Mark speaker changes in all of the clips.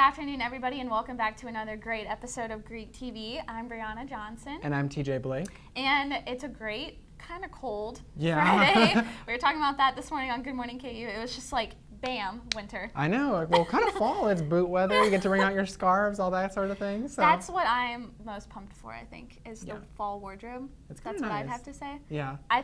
Speaker 1: afternoon, everybody, and welcome back to another great episode of Greek TV. I'm Brianna Johnson.
Speaker 2: And I'm TJ Blake.
Speaker 1: And it's a great, kind of cold
Speaker 2: Friday.
Speaker 1: We were talking about that this morning on Good Morning KU. It was just like, bam, winter.
Speaker 2: I know. Well, kind of fall. It's boot weather. You get to bring out your scarves, all that sort of thing. So.
Speaker 1: That's what I'm most pumped for, I think, is the fall wardrobe.
Speaker 2: That's
Speaker 1: what
Speaker 2: nice.
Speaker 1: I'd have to say.
Speaker 2: Yeah.
Speaker 1: I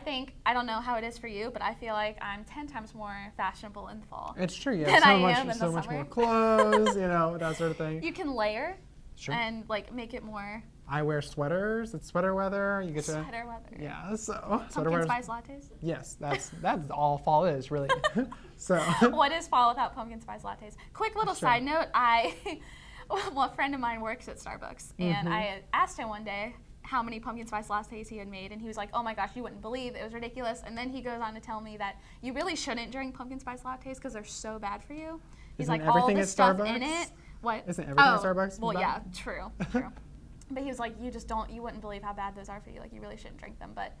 Speaker 1: don't know how it is for you, but I feel like I'm 10 times more fashionable in the fall.
Speaker 2: It's true. You
Speaker 1: have
Speaker 2: so much more clothes, that sort of thing.
Speaker 1: You can layer
Speaker 2: sure.
Speaker 1: and make it more.
Speaker 2: I wear sweaters. It's sweater weather. You get to
Speaker 1: sweater weather.
Speaker 2: Yeah. So
Speaker 1: pumpkin spice lattes.
Speaker 2: Yes, that's all fall is really. So.
Speaker 1: What is fall without pumpkin spice lattes? Quick little side note. A friend of mine works at Starbucks, and I asked him one day how many pumpkin spice lattes he had made, and he was like, "Oh my gosh, you wouldn't believe it was ridiculous." And then he goes on to tell me that you really shouldn't drink pumpkin spice lattes because they're so bad for you. He's
Speaker 2: Isn't
Speaker 1: like, all the stuff
Speaker 2: Starbucks?
Speaker 1: in it. What?
Speaker 2: Isn't everything at Starbucks?
Speaker 1: Well,
Speaker 2: bad?
Speaker 1: yeah, true. But he was like, you wouldn't believe how bad those are for you. Like, you really shouldn't drink them. But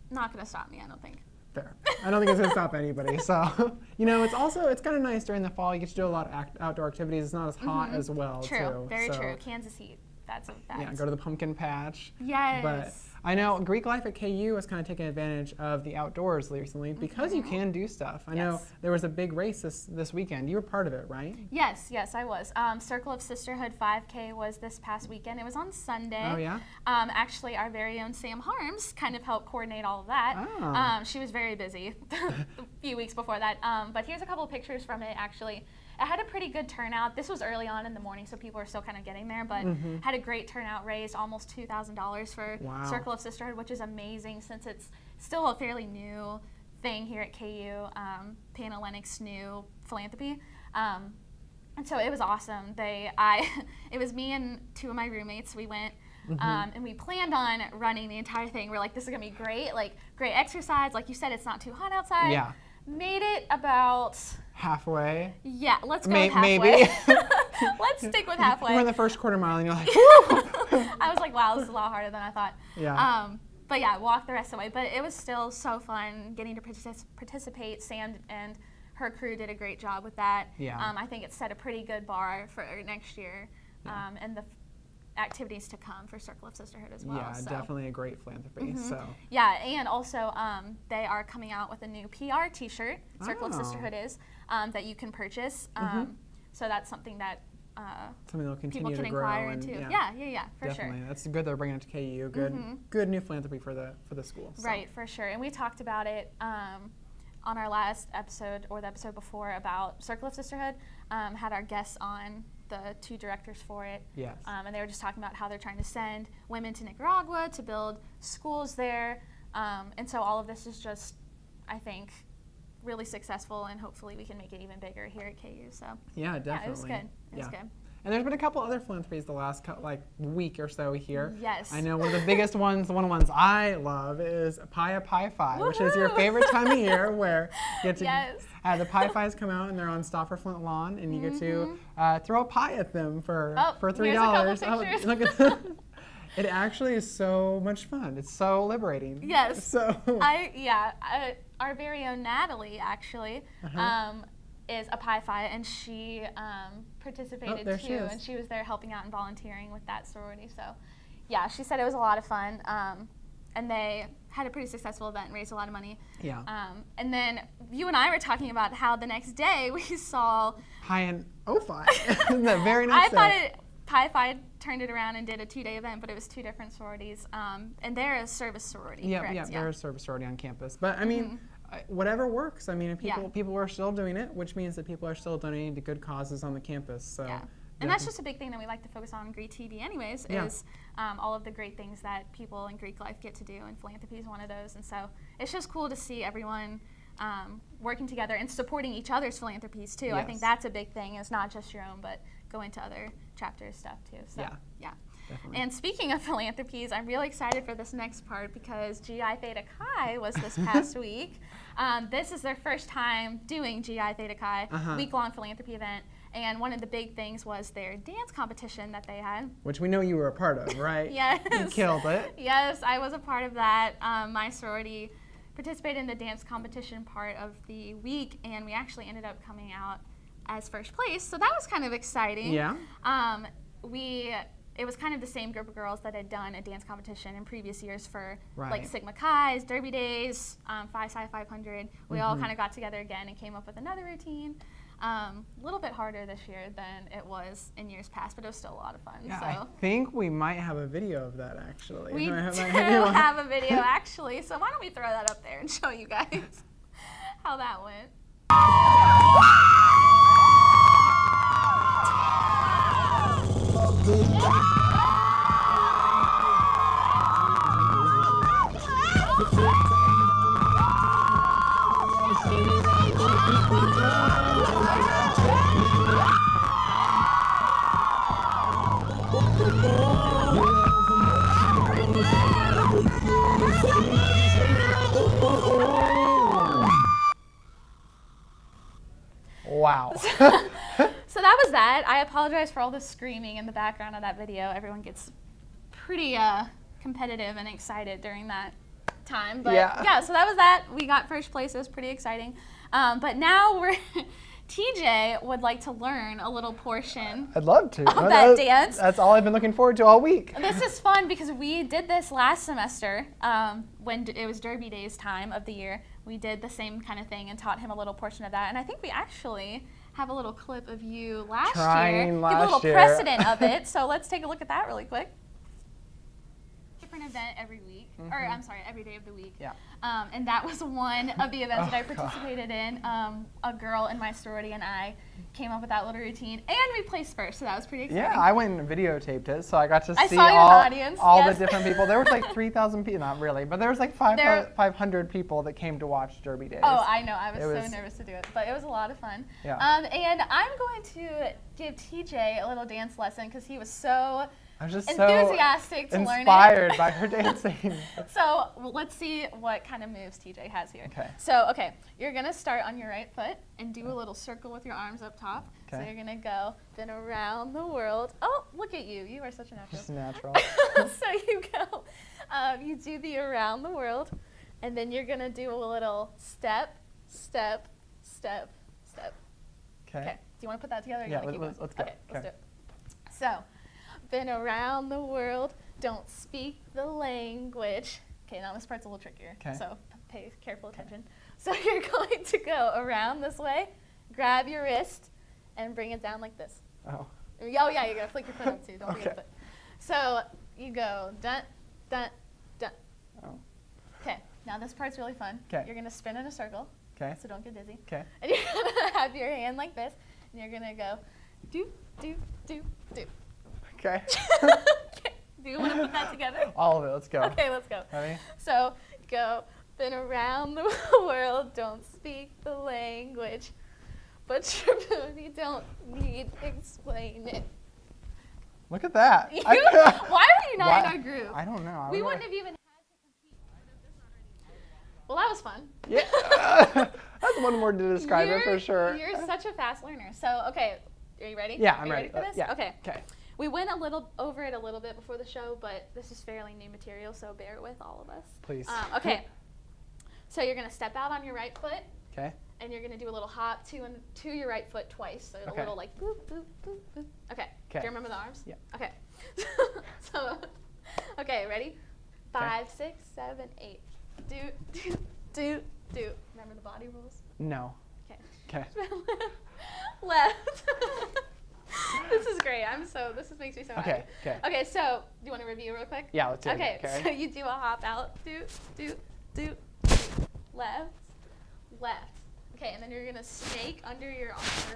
Speaker 1: not gonna stop me, I don't think.
Speaker 2: Fair. I don't think it's gonna stop anybody. So, it's kind of nice during the fall. You get to do a lot of outdoor activities. It's not as hot as well.
Speaker 1: True. Very true. Kansas heat. That's
Speaker 2: yeah. Go to the pumpkin patch.
Speaker 1: Yes.
Speaker 2: But I know Greek life at KU has kind of taken advantage of the outdoors recently because you can do stuff. I know there was a big race this weekend. You were part of it, right?
Speaker 1: Yes, I was. Circle of Sisterhood 5K was this past weekend. It was on Sunday.
Speaker 2: Oh, yeah?
Speaker 1: Actually, our very own Sam Harms kind of helped coordinate all of that.
Speaker 2: Oh.
Speaker 1: She was very busy a few weeks before that. But here's a couple of pictures from it, actually. It had a pretty good turnout. This was early on in the morning, so people were still kind of getting there, but had a great turnout, raised almost $2,000 for Circle of Sisterhood, which is amazing since it's still a fairly new thing here at KU, Panhellenics' new philanthropy. And so it was awesome. It was me and two of my roommates. We went and we planned on running the entire thing. We're like, this is gonna be great, great exercise. Like you said, it's not too hot outside.
Speaker 2: Yeah.
Speaker 1: Made it about
Speaker 2: halfway.
Speaker 1: Yeah, let's go with halfway.
Speaker 2: Maybe.
Speaker 1: Let's stick with halfway.
Speaker 2: You're in the first quarter mile and you're like, woo!
Speaker 1: I was like, wow, this is a lot harder than I thought.
Speaker 2: Yeah.
Speaker 1: But yeah, walked the rest of the way. But it was still so fun getting to participate. Sam and her crew did a great job with that.
Speaker 2: Yeah.
Speaker 1: I think it set a pretty good bar for next year and the activities to come for Circle of Sisterhood as well.
Speaker 2: Yeah, so. Definitely a great philanthropy. So.
Speaker 1: Yeah, and also they are coming out with a new PR T-shirt. Circle of Sisterhood is that you can purchase. So that's something that
Speaker 2: they'll continue
Speaker 1: people can
Speaker 2: to grow
Speaker 1: inquire into. Yeah, for
Speaker 2: definitely.
Speaker 1: sure.
Speaker 2: That's good. They're bringing it to KU. Good new philanthropy for the school. So.
Speaker 1: Right, for sure. And we talked about it on our last episode or the episode before about Circle of Sisterhood. Had our guests on, the two directors for it.
Speaker 2: Yes.
Speaker 1: And they were just talking about how they're trying to send women to Nicaragua to build schools there. And so all of this is just, I think, really successful, and hopefully we can make it even bigger here at KU. So
Speaker 2: yeah, definitely.
Speaker 1: Yeah, it was good. It was good.
Speaker 2: And there's been a couple other philanthropies the last week or so here.
Speaker 1: Yes.
Speaker 2: I know one of the biggest ones, one of the ones I love is Pi Fi, which is your favorite time of year where you get to have the Pi Fis come out and they're on Stop for Flint lawn and you get to throw a pie at them for $3.
Speaker 1: Here's a couple pictures.
Speaker 2: Look at that. It actually is so much fun. It's so liberating.
Speaker 1: Yes.
Speaker 2: So
Speaker 1: our very own Natalie actually is a Pi Phi, and she participated too, and she was there helping out and volunteering with that sorority. So, yeah, she said it was a lot of fun, and they had a pretty successful event and raised a lot of money.
Speaker 2: Yeah.
Speaker 1: And then you and I were talking about how the next day we saw
Speaker 2: Pi and O-Phi. The very next day.
Speaker 1: I thought Pi Phi turned it around and did a 2-day event, but it was two different sororities, and they're a service sorority. Correct?
Speaker 2: Yeah, they're a service sorority on campus. But I mean. Whatever works. I mean, people are still doing it, which means that people are still donating to good causes on the campus. So,
Speaker 1: and that's just a big thing that we like to focus on Greek TV anyways, is all of the great things that people in Greek life get to do, and philanthropy is one of those. And so it's just cool to see everyone working together and supporting each other's philanthropies too. I think that's a big thing. It's not just your own, but go into other chapters stuff too. So, yeah.
Speaker 2: Definitely.
Speaker 1: And speaking of philanthropies, I'm really excited for this next part because GI Theta Chi was this past week. This is their first time doing GI Theta Chi, week-long philanthropy event. And one of the big things was their dance competition that they had.
Speaker 2: Which we know you were a part of, right?
Speaker 1: Yes.
Speaker 2: You killed it.
Speaker 1: Yes, I was a part of that. My sorority participated in the dance competition part of the week, and we actually ended up coming out as first place, so that was kind of exciting.
Speaker 2: Yeah.
Speaker 1: It was kind of the same group of girls that had done a dance competition in previous years for
Speaker 2: Right.
Speaker 1: like Sigma Chi's, Derby Days, Phi Psi 500. We all kind of got together again and came up with another routine. A little bit harder this year than it was in years past, but it was still a lot of fun.
Speaker 2: Yeah,
Speaker 1: So
Speaker 2: I think we might have a video of that actually.
Speaker 1: we do have a video actually, so why don't we throw that up there and show you guys how that went.
Speaker 2: Wow.
Speaker 1: So that was that. I apologize for all the screaming in the background of that video. Everyone gets pretty competitive and excited during that time. But yeah, so that was that. We got first place. It was pretty exciting. But now TJ would like to learn a little portion.
Speaker 2: I'd love to.
Speaker 1: Of that dance.
Speaker 2: That's all I've been looking forward to all week.
Speaker 1: This is fun because we did this last semester when it was Derby Days time of the year. We did the same kind of thing and taught him a little portion of that. And I think we actually have a little clip of you last year. Give a little precedent of it. So let's take a look at that really quick. Different event every week, or I'm sorry, every day of the week.
Speaker 2: Yeah.
Speaker 1: And that was one of the events that I participated in. A girl in my sorority and I came up with that little routine, and we placed first, so that was pretty exciting.
Speaker 2: Yeah, I went and videotaped it, so I got to see
Speaker 1: saw your audience,
Speaker 2: all
Speaker 1: yes.
Speaker 2: the different people. There was like 3,000 people, not really, but there was like 500 people that came to watch Derby Days.
Speaker 1: Oh, I know. I was so nervous to do it, but it was a lot of fun.
Speaker 2: Yeah.
Speaker 1: And I'm going to give TJ a little dance lesson because he was so
Speaker 2: I was just
Speaker 1: enthusiastic
Speaker 2: so
Speaker 1: to learn it.
Speaker 2: inspired by her dancing.
Speaker 1: So let's see what kind of moves TJ has here.
Speaker 2: Okay.
Speaker 1: So, you're going to start on your right foot and do a little circle with your arms up top.
Speaker 2: Okay.
Speaker 1: So you're going to go then around the world. Oh, look at you. You are such a natural.
Speaker 2: Just natural.
Speaker 1: So you go, you do the around the world, and then you're going to do a little step, step, step, step.
Speaker 2: Okay.
Speaker 1: Do you want to put that together? Or
Speaker 2: Yeah,
Speaker 1: you wanna keep
Speaker 2: let's
Speaker 1: going?
Speaker 2: go.
Speaker 1: Okay, let's do it. So, been around the world, don't speak the language. Okay, now this part's a little trickier, so pay careful attention. So you're going to go around this way, grab your wrist, and bring it down like this.
Speaker 2: Oh.
Speaker 1: Oh yeah, you're gonna flick your foot up too. Don't forget the foot. So you go dun, dun, dun.
Speaker 2: Oh.
Speaker 1: Okay, now this part's really fun.
Speaker 2: Okay.
Speaker 1: You're gonna spin in a circle.
Speaker 2: Okay.
Speaker 1: So don't get dizzy.
Speaker 2: Okay.
Speaker 1: And you're gonna have your hand like this, and you're gonna go do, do, do, do.
Speaker 2: Okay.
Speaker 1: Okay. Do you want to put that together?
Speaker 2: All of it. Let's go.
Speaker 1: Okay, let's go.
Speaker 2: Ready?
Speaker 1: So go, been around the world, don't speak the language, but your booty don't need explaining.
Speaker 2: Look at that.
Speaker 1: Why were you not in our group?
Speaker 2: I don't know.
Speaker 1: We wouldn't have even had to compete. Well, that was fun.
Speaker 2: Yeah. That's one word to describe it for sure.
Speaker 1: You're such a fast learner. So, okay, are you ready?
Speaker 2: Yeah, I'm
Speaker 1: are you
Speaker 2: ready.
Speaker 1: for this?
Speaker 2: Yeah.
Speaker 1: Okay.
Speaker 2: Okay.
Speaker 1: We went over it a little bit before the show, but this is fairly new material, so bear with all of us.
Speaker 2: Please.
Speaker 1: Okay. So you're going to step out on your right foot.
Speaker 2: Okay.
Speaker 1: And you're going to do a little hop to your right foot twice. So a little like boop, boop, boop, boop. Okay. Do you remember the arms?
Speaker 2: Yeah.
Speaker 1: Okay. So, okay, ready? 5, 6, 7, 8. Do, do, do, do. Remember the body rules?
Speaker 2: No.
Speaker 1: Okay.
Speaker 2: Okay.
Speaker 1: Left. This is great. This makes me so happy.
Speaker 2: Okay.
Speaker 1: Okay, so do you want to review real quick?
Speaker 2: Yeah, let's do it.
Speaker 1: Okay, so you do a hop out. Do, do, do. Left, left. Okay, and then you're going to snake under your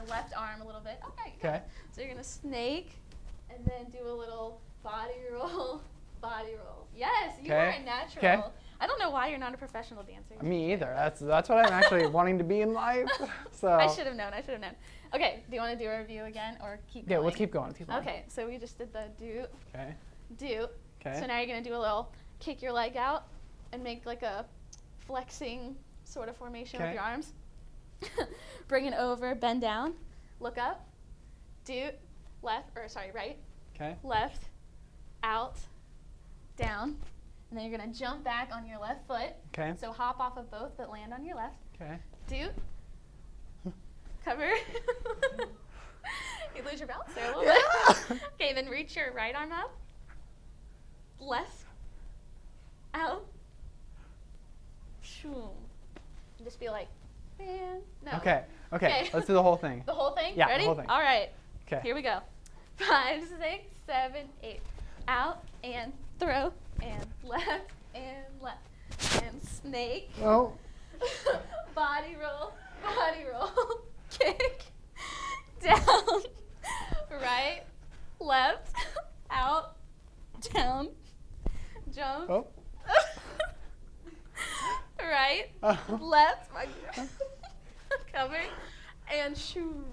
Speaker 1: left arm a little bit. Okay. So you're going to snake and then do a little body roll, body roll. Yes, you are a natural.
Speaker 2: Okay.
Speaker 1: I don't know why you're not a professional dancer.
Speaker 2: Me either. That's what I'm actually wanting to be in life. So.
Speaker 1: I should have known. Okay, do you want to do a review again or keep going?
Speaker 2: Yeah, let's keep going.
Speaker 1: Okay, so we just did the do.
Speaker 2: Okay.
Speaker 1: Do.
Speaker 2: Okay.
Speaker 1: So now you're going to do a little kick your leg out and make like a flexing sort of formation with your arms. Bring it over, bend down, look up, do, right,
Speaker 2: okay,
Speaker 1: left, out, down, and then you're going to jump back on your left foot.
Speaker 2: Okay.
Speaker 1: So hop off of both but land on your left.
Speaker 2: Okay.
Speaker 1: Do, cover, You lose your balance there a little bit. Okay, then reach your right arm up. Left. Out. Shoo. Just be like, man. No.
Speaker 2: Okay. Let's do the whole thing.
Speaker 1: The whole thing?
Speaker 2: Yeah,
Speaker 1: Ready?
Speaker 2: the whole thing.
Speaker 1: All right.
Speaker 2: Okay.
Speaker 1: Here we go. 5, 6, 7, 8. Out and throw and left and left. And snake.
Speaker 2: Oh.
Speaker 1: Body roll. Body roll. Kick. Down. Right. Left. Out. Down. Jump.
Speaker 2: Oh.
Speaker 1: Right. Left. Cover. And shoo.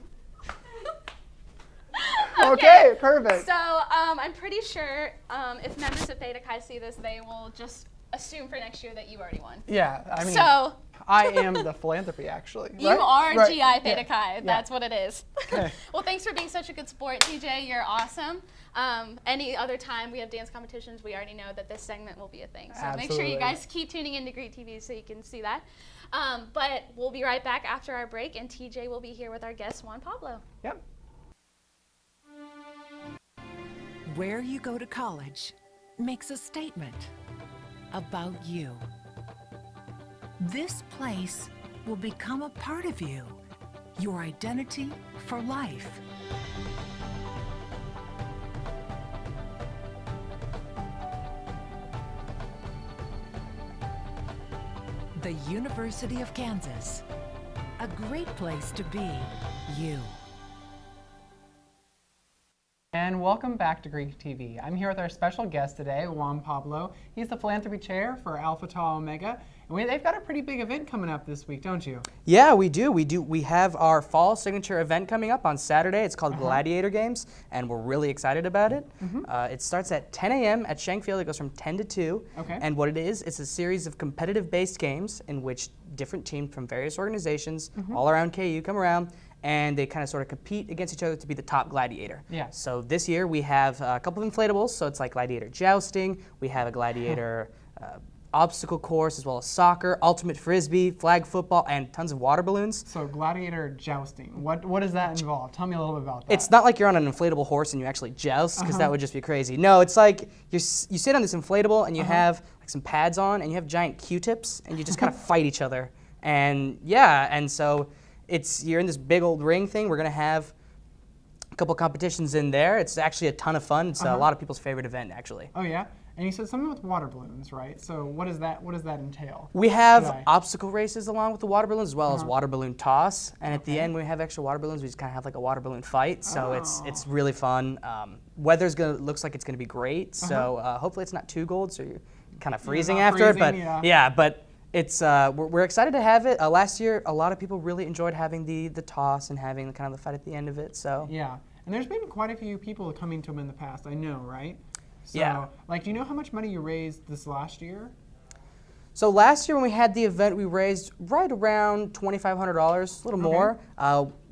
Speaker 2: Okay, perfect.
Speaker 1: So I'm pretty sure if members of Theta Chi see this, they will just assume for next year that you already won.
Speaker 2: Yeah, I mean,
Speaker 1: So
Speaker 2: I am the philanthropy, actually.
Speaker 1: you
Speaker 2: right?
Speaker 1: are
Speaker 2: Right.
Speaker 1: GI Theta
Speaker 2: Yeah.
Speaker 1: Chi. That's what it is.
Speaker 2: Okay.
Speaker 1: Well, thanks for being such a good sport, TJ. You're awesome. Any other time we have dance competitions, we already know that this segment will be a thing. So make sure you
Speaker 2: Absolutely.
Speaker 1: guys keep tuning into Greek TV so you can see that. But we'll be right back after our break, and TJ will be here with our guest, Juan Pablo.
Speaker 2: Yep.
Speaker 3: Where you go to college makes a statement about you. This place will become a part of you, your identity for life. The University of Kansas, a great place to be you.
Speaker 2: And welcome back to Greek TV. I'm here with our special guest today, Juan Pablo. He's the philanthropy chair for Alpha Tau Omega. And they've got a pretty big event coming up this week, don't you?
Speaker 4: Yeah, we do. We have our fall signature event coming up on Saturday. It's called Gladiator Games, and we're really excited about it. It starts at 10 a.m. at Schenck Field. It goes from 10 to 2.
Speaker 2: Okay.
Speaker 4: And what it is, it's a series of competitive-based games in which different teams from various organizations all around KU come around, and they kind of sort of compete against each other to be the top gladiator.
Speaker 2: Yeah.
Speaker 4: So this year we have a couple of inflatables. So it's like gladiator jousting. We have a gladiator obstacle course, as well as soccer, ultimate frisbee, flag football, and tons of water balloons.
Speaker 2: So gladiator jousting, what does that involve? Tell me a little bit about that.
Speaker 4: It's not like you're on an inflatable horse and you actually joust, because that would just be crazy. No, it's like you sit on this inflatable and you have like some pads on and you have giant Q-tips and you just kind of fight each other. And yeah, and so you're in this big old ring thing. We're gonna have a couple competitions in there. It's actually a ton of fun. It's a lot of people's favorite event, actually.
Speaker 2: Oh yeah? And you said something with water balloons, right? So what does that entail?
Speaker 4: We have
Speaker 2: Right.
Speaker 4: obstacle races along with the water balloons, as well as water balloon toss. And at the end, when we have extra water balloons, we just kind of have like a water balloon fight. So it's really fun. Looks like it's gonna be great. So hopefully it's not too cold, so you're kind of freezing
Speaker 2: not
Speaker 4: after it.
Speaker 2: freezing,
Speaker 4: But
Speaker 2: yeah.
Speaker 4: but it's we're excited to have it. Last year, a lot of people really enjoyed having the toss and having kind of the fight at the end of it. So
Speaker 2: Yeah. And there's been quite a few people coming to them in the past, I know, right? So,
Speaker 4: Yeah.
Speaker 2: like, do you know how much money you raised this last year?
Speaker 4: So last year when we had the event, we raised right around $2,500, a little more.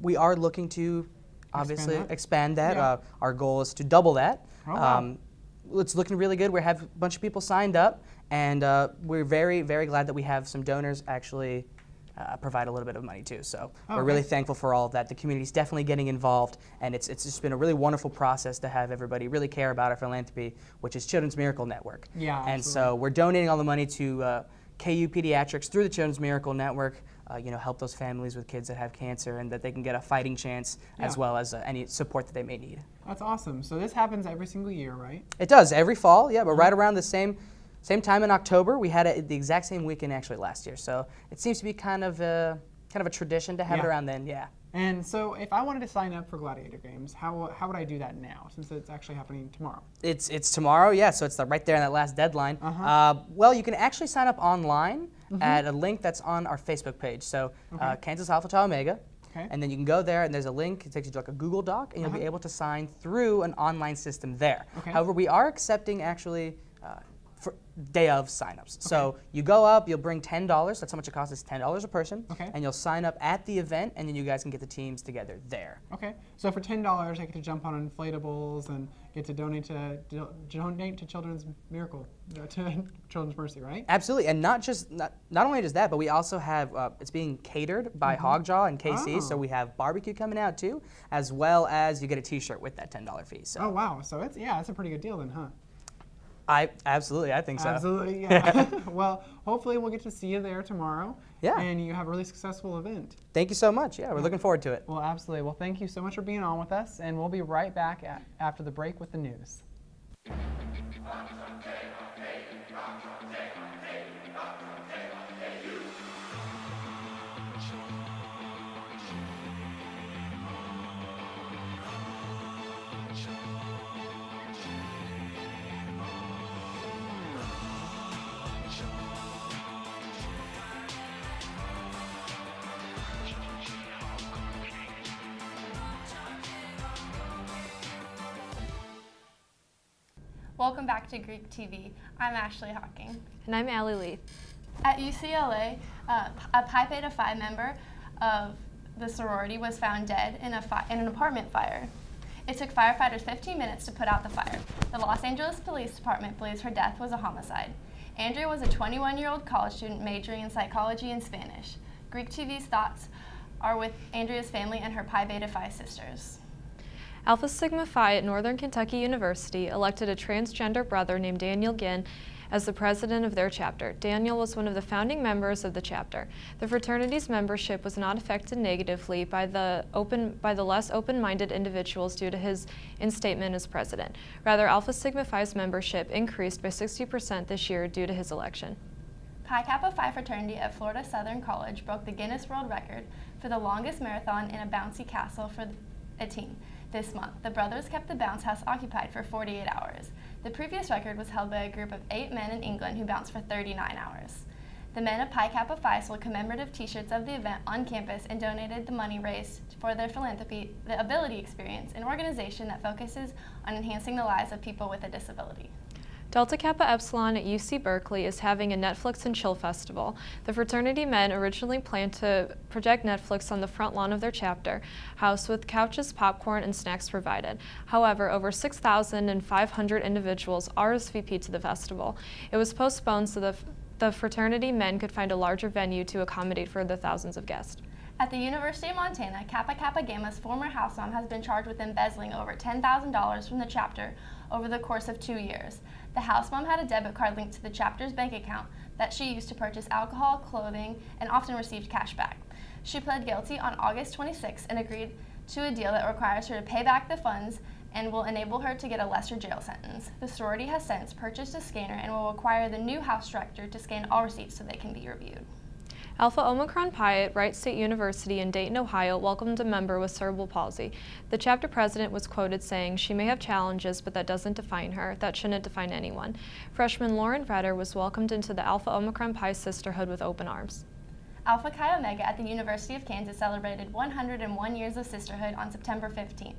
Speaker 4: We are looking to obviously expand that.
Speaker 2: Yeah.
Speaker 4: Our goal is to double that.
Speaker 2: Oh, wow.
Speaker 4: It's looking really good. We have a bunch of people signed up, and we're very, very glad that we have some donors actually provide a little bit of money too. So we're really thankful for all of that. The community's definitely getting involved, and it's just been a really wonderful process to have everybody really care about our philanthropy, which is Children's Miracle Network.
Speaker 2: Yeah,
Speaker 4: And
Speaker 2: absolutely.
Speaker 4: so we're donating all the money to KU Pediatrics through the Children's Miracle Network. Help those families with kids that have cancer and that they can get a fighting chance, as
Speaker 2: Yeah.
Speaker 4: well as any support that they may need.
Speaker 2: That's awesome. So this happens every single year, right?
Speaker 4: It does every fall, yeah, but right around the same time in October. We had it the exact same weekend actually last year, so it seems to be kind of a tradition to have it
Speaker 2: Yeah.
Speaker 4: around then. Yeah.
Speaker 2: And so if I wanted to sign up for Gladiator Games, how would I do that now, since it's actually happening tomorrow?
Speaker 4: It's tomorrow, yeah. So it's right there in that last deadline. Well, you can actually sign up online at a link that's on our Facebook page. So Kansas Alpha Tau Omega.
Speaker 2: Okay.
Speaker 4: And then you can go there, and there's a link. It takes you to like a Google Doc, and you'll be able to sign through an online system there.
Speaker 2: Okay.
Speaker 4: However, we are accepting actually for day of signups. So you go up, you'll bring $10. That's how much it costs. It's $10 a person.
Speaker 2: Okay.
Speaker 4: And you'll sign up at the event, and then you guys can get the teams together there.
Speaker 2: Okay. So for $10, I get to jump on inflatables and get to donate to Children's Miracle, to Children's Mercy, right?
Speaker 4: Absolutely, and not only does that, but we also have it's being catered by Hogjaw and KC. So we have barbecue coming out too, as well as you get a T-shirt with that $10 fee. So.
Speaker 2: Oh wow! So it's a pretty good deal then, huh?
Speaker 4: I think so.
Speaker 2: Absolutely, yeah. Well, hopefully we'll get to see you there tomorrow.
Speaker 4: Yeah.
Speaker 2: And you have a really successful event.
Speaker 4: Thank you so much. Yeah, we're looking forward to it.
Speaker 2: Well, absolutely. Well, thank you so much for being on with us, and we'll be right back after the break with the news.
Speaker 5: Welcome back to Greek TV. I'm Ashley Hawking.
Speaker 6: And I'm Allie Lee.
Speaker 5: At UCLA, a Pi Beta Phi member of the sorority was found dead in an apartment fire. It took firefighters 15 minutes to put out the fire. The Los Angeles Police Department believes her death was a homicide. Andrea was a 21-year-old college student majoring in psychology and Spanish. Greek TV's thoughts are with Andrea's family and her Pi Beta Phi sisters.
Speaker 6: Alpha Sigma Phi at Northern Kentucky University elected a transgender brother named Daniel Ginn as the president of their chapter. Daniel was one of the founding members of the chapter. The fraternity's membership was not affected negatively by the less open-minded individuals due to his instatement as president. Rather, Alpha Sigma Phi's membership increased by 60% this year due to his election.
Speaker 5: Pi Kappa Phi fraternity at Florida Southern College broke the Guinness World Record for the longest marathon in a bouncy castle for a teen. This month, the brothers kept the bounce house occupied for 48 hours. The previous record was held by a group of 8 men in England who bounced for 39 hours. The men of Pi Kappa Phi sold commemorative t-shirts of the event on campus and donated the money raised for their philanthropy, the Ability Experience, an organization that focuses on enhancing the lives of people with a disability.
Speaker 6: Delta Kappa Epsilon at UC Berkeley is having a Netflix and Chill festival. The fraternity men originally planned to project Netflix on the front lawn of their chapter house with couches, popcorn, and snacks provided. However, over 6,500 individuals RSVP'd to the festival. It was postponed so the fraternity men could find a larger venue to accommodate for the thousands of guests.
Speaker 5: At the University of Montana, Kappa Kappa Gamma's former house mom has been charged with embezzling over $10,000 from the chapter over the course of 2 years. The house mom had a debit card linked to the chapter's bank account that she used to purchase alcohol, clothing, and often received cash back. She pled guilty on August 26 and agreed to a deal that requires her to pay back the funds and will enable her to get a lesser jail sentence. The sorority has since purchased a scanner and will require the new house director to scan all receipts so they can be reviewed.
Speaker 6: Alpha Omicron Pi at Wright State University in Dayton, Ohio welcomed a member with cerebral palsy. The chapter president was quoted saying, "She may have challenges, but that doesn't define her. That shouldn't define anyone." Freshman Lauren Vetter was welcomed into the Alpha Omicron Pi sisterhood with open arms.
Speaker 5: Alpha Chi Omega at the University of Kansas celebrated 101 years of sisterhood on September 15th.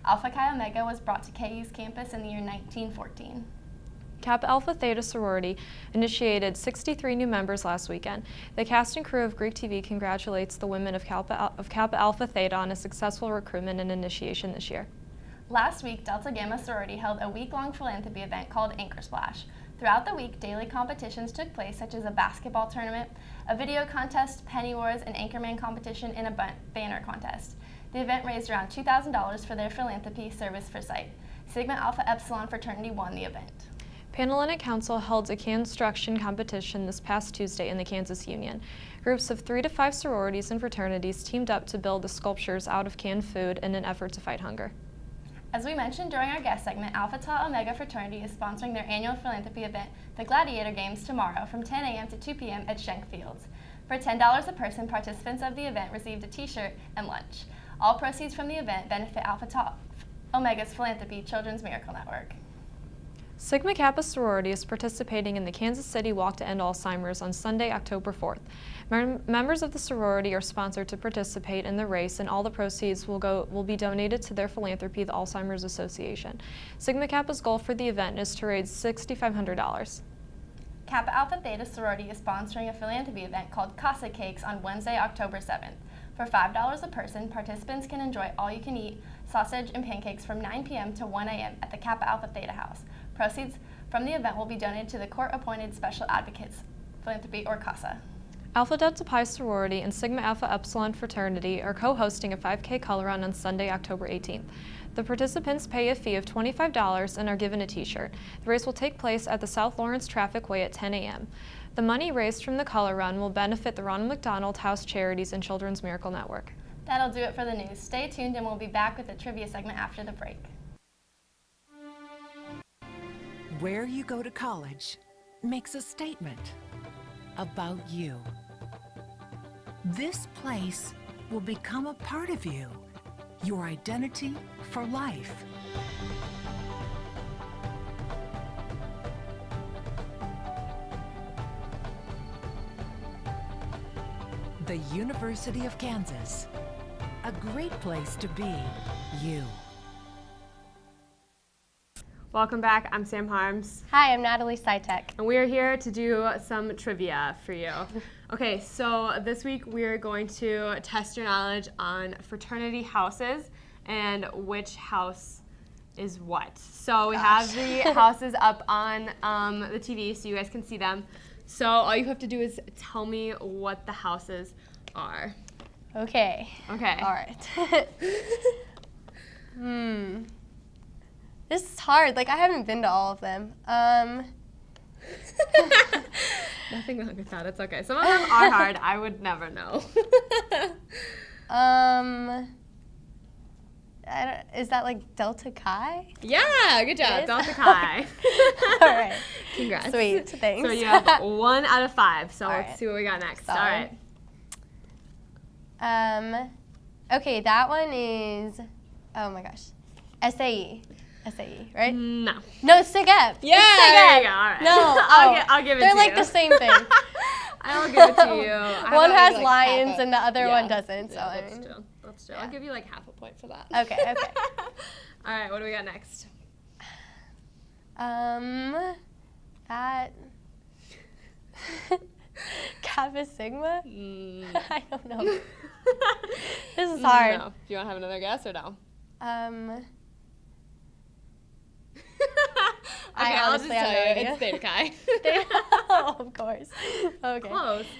Speaker 5: Alpha Chi Omega was brought to KU's campus in the year 1914.
Speaker 6: Kappa Alpha Theta sorority initiated 63 new members last weekend. The cast and crew of Greek TV congratulates the women of Kappa Alpha Theta on a successful recruitment and initiation this year.
Speaker 5: Last week, Delta Gamma sorority held a week-long philanthropy event called Anchor Splash. Throughout the week, daily competitions took place, such as a basketball tournament, a video contest, penny wars, an anchorman competition, and a banner contest. The event raised around $2,000 for their philanthropy service for sight. Sigma Alpha Epsilon fraternity won the event.
Speaker 6: Panhellenic Council held a construction competition this past Tuesday in the Kansas Union. Groups of 3 to 5 sororities and fraternities teamed up to build the sculptures out of canned food in an effort to fight hunger.
Speaker 5: As we mentioned during our guest segment, Alpha Tau Omega fraternity is sponsoring their annual philanthropy event, the Gladiator Games, tomorrow from 10 a.m. to 2 p.m. at Schenck Fields. For $10 a person, participants of the event received a t-shirt and lunch. All proceeds from the event benefit Alpha Tau Omega's Philanthropy Children's Miracle Network.
Speaker 6: Sigma Kappa sorority is participating in the Kansas City Walk to End Alzheimer's on Sunday, October 4th. Members of the sorority are sponsored to participate in the race, and all the proceeds will be donated to their philanthropy, the Alzheimer's Association. Sigma Kappa's goal for the event is to raise $6,500.
Speaker 5: Kappa Alpha Theta sorority is sponsoring a philanthropy event called Casa Cakes on Wednesday, October 7th. For $5 a person, participants can enjoy all-you-can-eat sausage and pancakes from 9 p.m. to 1 a.m. at the Kappa Alpha Theta House. Proceeds from the event will be donated to the Court-Appointed Special Advocates Philanthropy, or CASA.
Speaker 6: Alpha Delta Pi sorority and Sigma Alpha Epsilon fraternity are co-hosting a 5K color run on Sunday, October 18th. The participants pay a fee of $25 and are given a t-shirt. The race will take place at the South Lawrence Traffic Way at 10 a.m. The money raised from the color run will benefit the Ronald McDonald House Charities and Children's Miracle Network.
Speaker 5: That'll do it for the news. Stay tuned and we'll be back with the trivia segment after the break.
Speaker 3: Where you go to college makes a statement about you. This place will become a part of you, your identity for life. The University of Kansas, a great place to be you.
Speaker 7: Welcome back. I'm Sam Harms.
Speaker 8: Hi, I'm Natalie Sitek.
Speaker 7: And we are here to do some trivia for you. Okay, so this week we're going to test your knowledge on fraternity houses and which house is what. So we have the houses up on the TV so you guys can see them. So all you have to do is tell me what the houses are.
Speaker 8: Okay.
Speaker 7: Okay.
Speaker 8: All right. This is hard. Like, I haven't been to all of them.
Speaker 7: Nothing wrong with that. It's okay. Some of them are hard. I would never know.
Speaker 8: Is that like Delta Chi?
Speaker 7: Yeah, good job.
Speaker 8: is?
Speaker 7: Delta Chi.
Speaker 8: All right.
Speaker 7: Congrats.
Speaker 8: Sweet. Thanks.
Speaker 7: So you have 1 out of 5. So
Speaker 8: All
Speaker 7: let's
Speaker 8: right.
Speaker 7: see what we got next.
Speaker 8: Solid.
Speaker 7: All right.
Speaker 8: Okay, that one is, oh my gosh, SAE. SAE, right?
Speaker 7: No.
Speaker 8: No, it's SIG Ep.
Speaker 7: Yeah,
Speaker 8: It's SIG
Speaker 7: there
Speaker 8: Ep.
Speaker 7: you go. All right.
Speaker 8: No,
Speaker 7: I'll give it
Speaker 8: they're
Speaker 7: to
Speaker 8: like
Speaker 7: you.
Speaker 8: the same thing.
Speaker 7: I'll give it to you.
Speaker 8: One has lions and the other one doesn't. So
Speaker 7: Yeah,
Speaker 8: I
Speaker 7: that's
Speaker 8: mean,
Speaker 7: true. That's true. I'll give you like half a point for that.
Speaker 8: Okay, okay.
Speaker 7: All right, what do we got next?
Speaker 8: That Kappa Sigma? I don't know. This is hard.
Speaker 7: No. Do you want to have another guess or no? Okay,
Speaker 8: I
Speaker 7: I'll just
Speaker 8: honestly have
Speaker 7: tell
Speaker 8: no
Speaker 7: you.
Speaker 8: idea.
Speaker 7: It's Theta Chi.
Speaker 8: Oh, of course. Okay.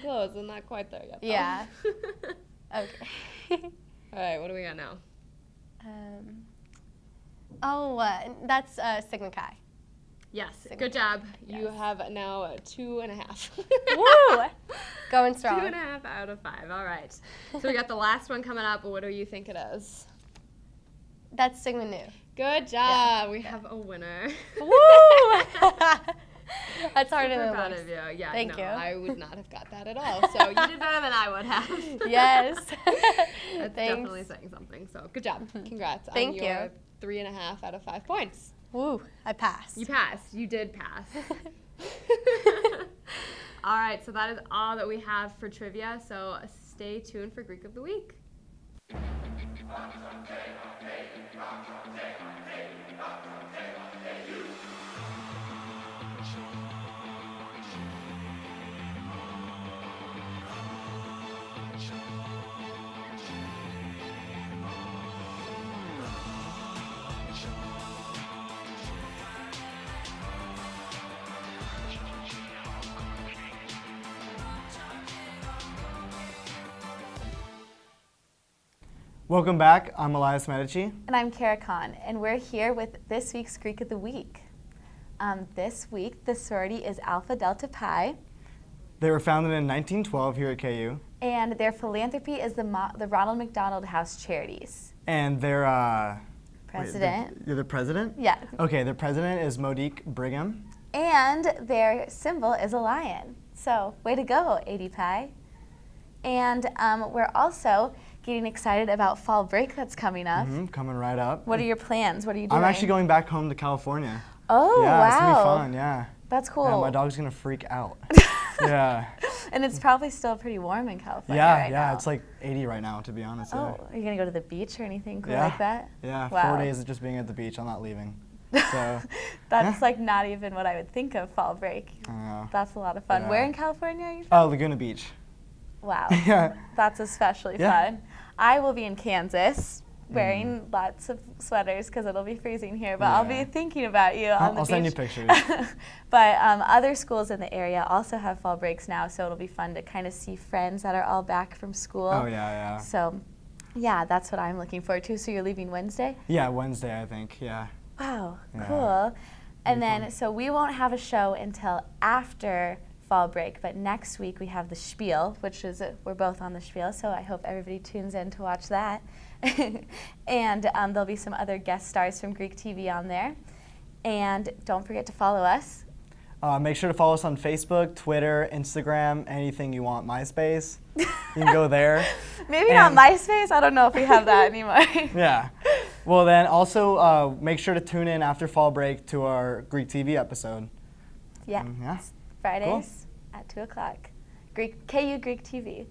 Speaker 7: Close. I'm not quite there yet. Though.
Speaker 8: Yeah. Okay.
Speaker 7: All right, what do we got now?
Speaker 8: That's Sigma Chi.
Speaker 7: Yes, good job. You have now 2.5.
Speaker 8: Woo! Going strong.
Speaker 7: 2.5 out of 5. All right. So we got the last one coming up. What do you think it is?
Speaker 8: That's Sigma Nu.
Speaker 7: Good job. We have a winner.
Speaker 8: Woo! That's harder
Speaker 7: Super
Speaker 8: than it
Speaker 7: proud
Speaker 8: looks.
Speaker 7: of you. Yeah,
Speaker 8: Thank you.
Speaker 7: I would not have got that at all. So you did better than I would have.
Speaker 8: Yes.
Speaker 7: That's
Speaker 8: Thanks.
Speaker 7: definitely saying something. So good job. Congrats
Speaker 8: Thank
Speaker 7: on your 3.5 out of 5 points.
Speaker 8: Woo! I passed.
Speaker 7: You passed. You did pass. All right, so that is all that we have for trivia. So stay tuned for Greek of the Week.
Speaker 9: Welcome back. I'm Elias Medici.
Speaker 10: And I'm Kara Khan, and we're here with this week's Greek of the Week. This week, the sorority is Alpha Delta Pi,
Speaker 9: They were founded in 1912 here at KU.
Speaker 10: and their philanthropy is the Ronald McDonald House Charities.
Speaker 9: And their
Speaker 10: President.
Speaker 9: You're the president?
Speaker 10: Yeah.
Speaker 9: Okay, their president is Monique Brigham.
Speaker 10: And their symbol is a lion. So, way to go, AD Pi. And we're also getting excited about fall break that's coming up.
Speaker 9: Coming right up.
Speaker 10: What are your plans? What are you doing?
Speaker 9: I'm actually going back home to California.
Speaker 10: Oh,
Speaker 9: yeah,
Speaker 10: wow.
Speaker 9: it's gonna be fun, yeah.
Speaker 10: That's cool.
Speaker 9: Yeah, my dog's gonna freak out. Yeah.
Speaker 10: And it's probably still pretty warm in California
Speaker 9: Yeah,
Speaker 10: right
Speaker 9: yeah,
Speaker 10: now.
Speaker 9: it's like 80 right now, to be honest.
Speaker 10: Oh, are you gonna go to the beach or anything cool
Speaker 9: yeah.
Speaker 10: like that?
Speaker 9: Yeah,
Speaker 10: Wow.
Speaker 9: 4 days of just being at the beach. I'm not leaving. So
Speaker 10: That's like not even what I would think of fall break. That's a lot of fun.
Speaker 9: Yeah.
Speaker 10: Where in California are you from?
Speaker 9: Oh, Laguna Beach.
Speaker 10: Wow.
Speaker 9: Yeah.
Speaker 10: That's especially
Speaker 9: Yeah.
Speaker 10: fun. I will be in Kansas wearing lots of sweaters because it'll be freezing here, but I'll
Speaker 9: Yeah.
Speaker 10: be thinking about you on the
Speaker 9: I'll
Speaker 10: beach.
Speaker 9: send you pictures.
Speaker 10: But other schools in the area also have fall breaks now, so it'll be fun to kind of see friends that are all back from school.
Speaker 9: Oh, yeah.
Speaker 10: So, yeah, that's what I'm looking forward to. So you're leaving Wednesday?
Speaker 9: Yeah, Wednesday, I think. Yeah.
Speaker 10: Wow,
Speaker 9: Yeah.
Speaker 10: cool. And
Speaker 9: Really
Speaker 10: then,
Speaker 9: fun.
Speaker 10: so we won't have a show until after fall break, but next week we have the Spiel, which is, we're both on the Spiel, so I hope everybody tunes in to watch that. And there'll be some other guest stars from Greek TV on there. And don't forget to follow us.
Speaker 9: Make sure to follow us on Facebook, Twitter, Instagram, anything you want. MySpace. You can go there.
Speaker 10: Maybe not MySpace. I don't know if we have that anymore.
Speaker 9: Yeah. Well, then also make sure to tune in after fall break to our Greek TV episode.
Speaker 10: Yeah.
Speaker 9: Yeah.
Speaker 10: Fridays at 2 o'clock. KU Greek TV.